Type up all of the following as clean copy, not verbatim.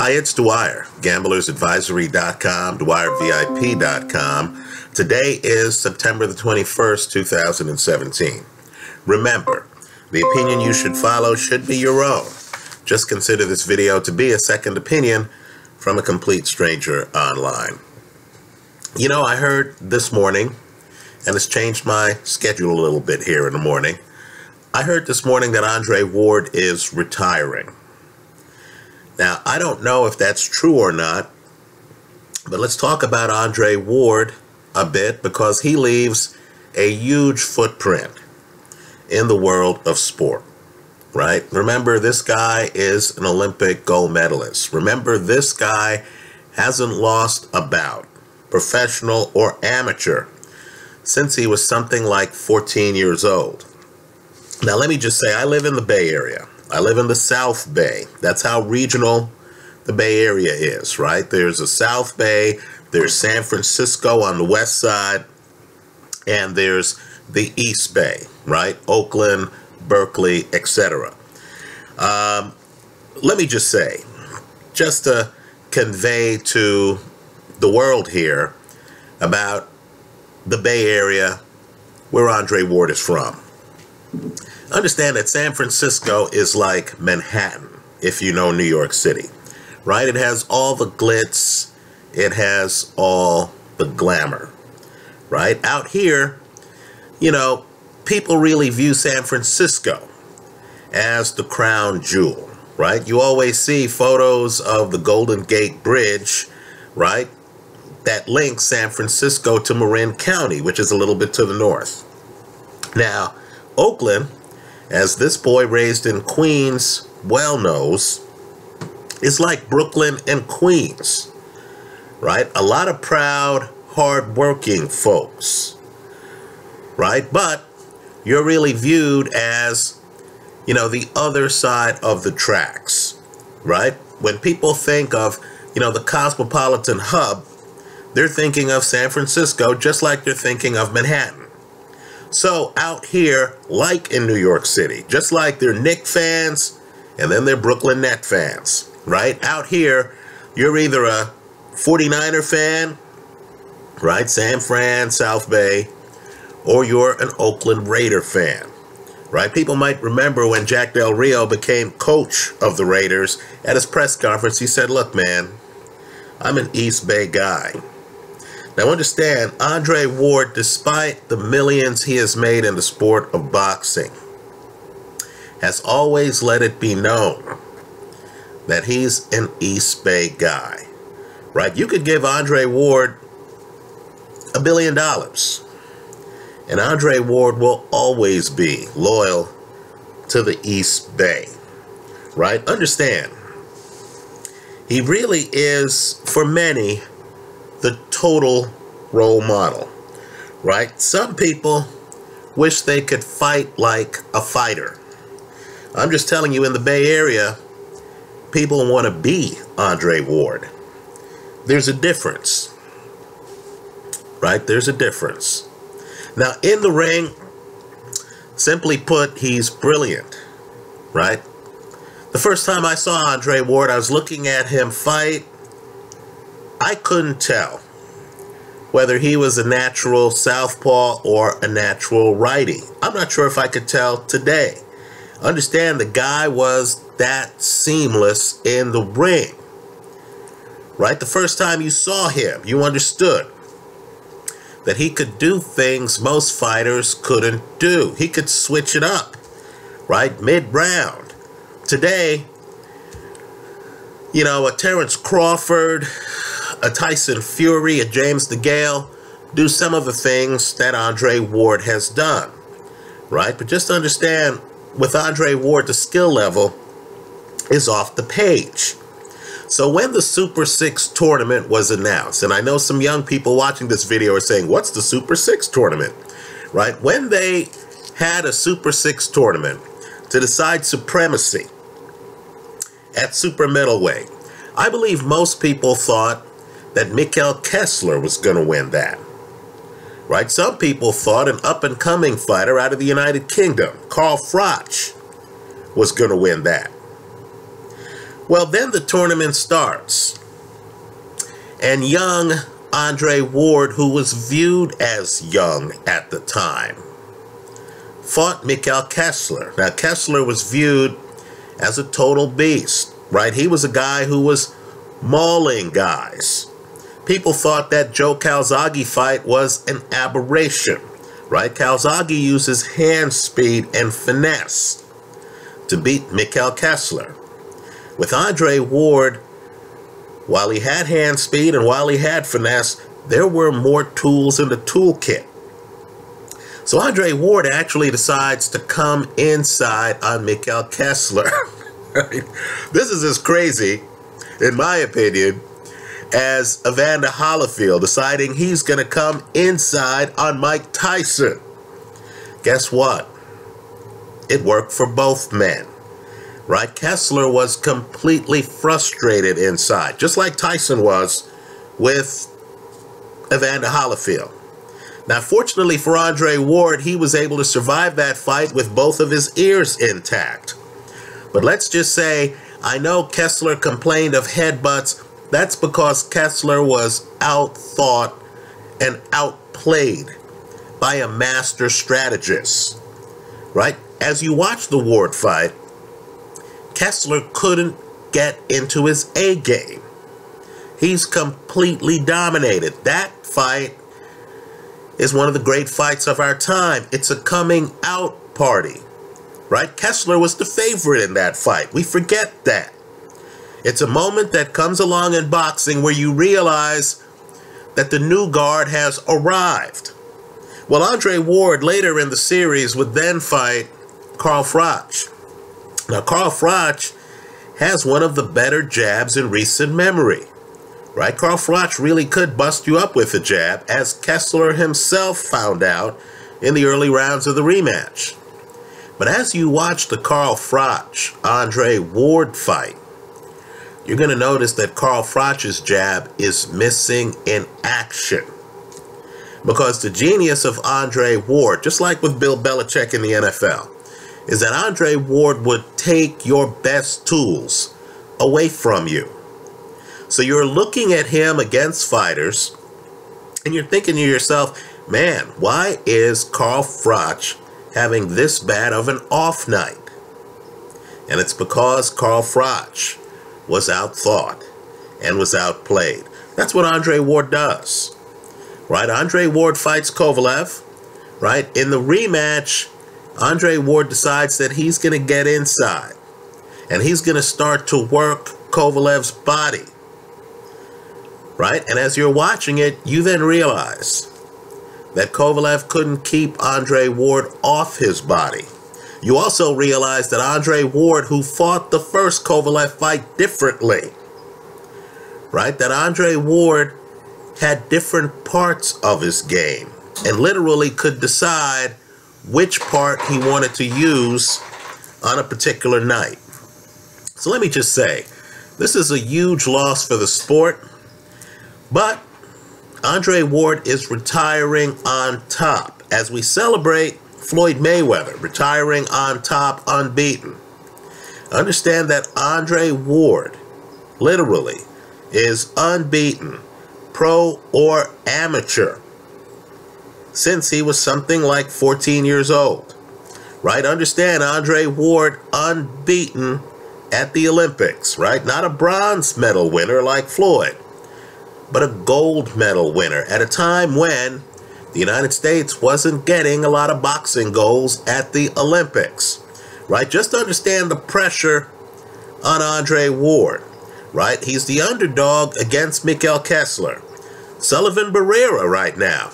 Hi, it's Dwyer, gamblersadvisory.com, dwyervip.com. Today is September the 21st, 2017. Remember, the opinion you should follow should be your own. Just consider this video to be a second opinion from a complete stranger online. You know, I heard this morning, and it's changed my schedule a little bit here in the morning. I heard this morning that Andre Ward is retiring. Now, I don't know if that's true or not, but let's talk about Andre Ward a bit because he leaves a huge footprint in the world of sport, right? Remember, this guy is an Olympic gold medalist. Remember, this guy hasn't lost a bout, professional or amateur, since he was something like 14 years old. Now, let me just say, I live in the Bay Area. I live in the South Bay. That's how regional the Bay Area is, right? There's a South Bay, there's San Francisco on the west side, and there's the East Bay, right? Oakland, Berkeley, etc. Let me just say, just to convey to the world here about the Bay Area, where Andre Ward is from. Understand that San Francisco is like Manhattan, if you know New York City, right? It has all the glitz, it has all the glamour, right? Out here, you know, people really view San Francisco as the crown jewel, right? You always see photos of the Golden Gate Bridge, right? That links San Francisco to Marin County, which is a little bit to the north. Now, Oakland, as this boy raised in Queens well knows, is like Brooklyn and Queens, right? A lot of proud, hard-working folks, right? But you're really viewed as, you know, the other side of the tracks, right? When people think of, you know, the cosmopolitan hub, they're thinking of San Francisco just like they're thinking of Manhattan. So out here, like in New York City, just like they're Knicks fans and then they're Brooklyn Nets fans, right? Out here, you're either a 49er fan, right? San Fran, South Bay, or you're an Oakland Raider fan, right? People might remember when Jack Del Rio became coach of the Raiders. At his press conference, he said, "Look, man, I'm an East Bay guy." Now understand, Andre Ward, despite the millions he has made in the sport of boxing, has always let it be known that he's an East Bay guy, right? You could give Andre Ward $1 billion, and Andre Ward will always be loyal to the East Bay, right? Understand, he really is, for many, the total role model, right? Some people wish they could fight like a fighter. I'm just telling you, in the Bay Area, people want to be Andre Ward. There's a difference, right? There's a difference. Now, in the ring, simply put, he's brilliant, right? The first time I saw Andre Ward, I was looking at him fight. I couldn't tell whether he was a natural southpaw or a natural righty. I'm not sure if I could tell today. Understand, the guy was that seamless in the ring, right? The first time you saw him, you understood that he could do things most fighters couldn't do. He could switch it up, right? Mid-round. Today, you know, a Terrence Crawford, a Tyson Fury, a James DeGale do some of the things that Andre Ward has done, right? But just understand, with Andre Ward, the skill level is off the page. So when the Super 6 tournament was announced, and I know some young people watching this video are saying, what's the Super 6 tournament, right? When they had a Super 6 tournament to decide supremacy at super middleweight, I believe most people thought that Mikkel Kessler was going to win that, right? Some people thought an up-and-coming fighter out of the United Kingdom, Carl Froch, was going to win that. Well, then the tournament starts. And young Andre Ward, who was viewed as young at the time, fought Mikhail Kessler. Now, Kessler was viewed as a total beast, right? He was a guy who was mauling guys. People thought that Joe Calzaghe fight was an aberration, right? Calzaghe uses hand speed and finesse to beat Mikhail Kessler. With Andre Ward, while he had hand speed and while he had finesse, there were more tools in the toolkit. So Andre Ward actually decides to come inside on Mikhail Kessler. This is as crazy, in my opinion, as Evander Holyfield deciding he's going to come inside on Mike Tyson. Guess what? It worked for both men, right? Kessler was completely frustrated inside, just like Tyson was with Evander Holyfield. Now, fortunately for Andre Ward, he was able to survive that fight with both of his ears intact. But let's just say, I know Kessler complained of headbutts. That's because Kessler was outthought and outplayed by a master strategist, right? As you watch the Ward fight, Kessler couldn't get into his A game. He's completely dominated. That fight is one of the great fights of our time. It's a coming out party, right? Kessler was the favorite in that fight. We forget that. It's a moment that comes along in boxing where you realize that the new guard has arrived. Well, Andre Ward later in the series would then fight Carl Froch. Now, Carl Froch has one of the better jabs in recent memory, right? Carl Froch really could bust you up with a jab, as Kessler himself found out in the early rounds of the rematch. But as you watch the Carl Froch Andre Ward fight, you're going to notice that Carl Froch's jab is missing in action. Because the genius of Andre Ward, just like with Bill Belichick in the NFL, is that Andre Ward would take your best tools away from you. So you're looking at him against fighters, and you're thinking to yourself, man, why is Carl Froch having this bad of an off night? And it's because Carl Froch was outthought and was outplayed. That's what Andre Ward does, right? Andre Ward fights Kovalev, right? In the rematch, Andre Ward decides that he's going to get inside and he's going to start to work Kovalev's body, right? And as you're watching it, you then realize that Kovalev couldn't keep Andre Ward off his body. You also realize that Andre Ward, who fought the first Kovalev fight differently, right? That Andre Ward had different parts of his game and literally could decide which part he wanted to use on a particular night. So let me just say, this is a huge loss for the sport, but Andre Ward is retiring on top as we celebrate Floyd Mayweather retiring on top unbeaten. Understand that Andre Ward literally is unbeaten, pro or amateur, since he was something like 14 years old, right? Understand Andre Ward unbeaten at the Olympics, right? Not a bronze medal winner like Floyd, but a gold medal winner at a time when the United States wasn't getting a lot of boxing golds at the Olympics, right? Just understand the pressure on Andre Ward, right? He's the underdog against Mikhail Kessler. Sullivan Barrera right now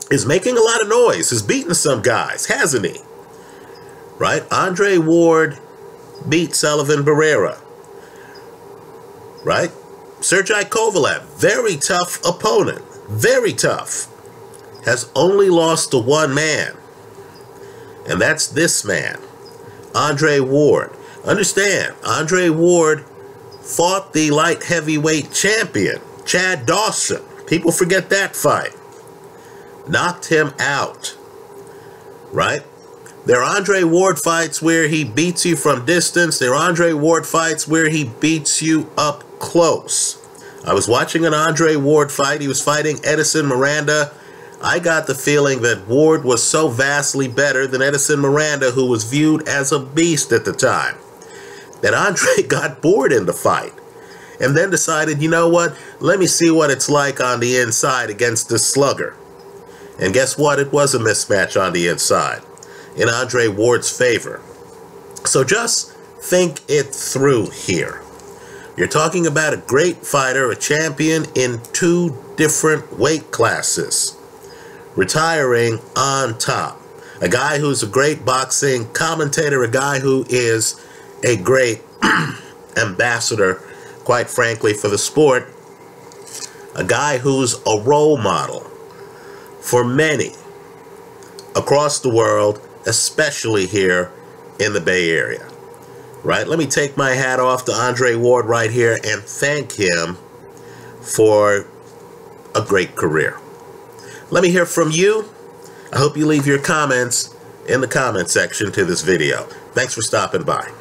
is making a lot of noise, is beating some guys, hasn't he? Right? Andre Ward beat Sullivan Barrera, right? Sergey Kovalev, very tough opponent, very tough, has only lost to one man, and that's this man, Andre Ward. Understand, Andre Ward fought the light heavyweight champion, Chad Dawson. People forget that fight. Knocked him out, right? There are Andre Ward fights where he beats you from distance. There are Andre Ward fights where he beats you up close. I was watching an Andre Ward fight. He was fighting Edison Miranda. I got the feeling that Ward was so vastly better than Edison Miranda, who was viewed as a beast at the time, that Andre got bored in the fight and then decided, you know what, let me see what it's like on the inside against this slugger. And guess what? It was a mismatch on the inside in Andre Ward's favor. So just think it through here. You're talking about a great fighter, a champion in 2 different weight classes, retiring on top. A guy who's a great boxing commentator, a guy who is a great ambassador, quite frankly, for the sport. A guy who's a role model for many across the world, especially here in the Bay Area. Right? Let me take my hat off to Andre Ward right here and thank him for a great career. Let me hear from you. I hope you leave your comments in the comment section to this video. Thanks for stopping by.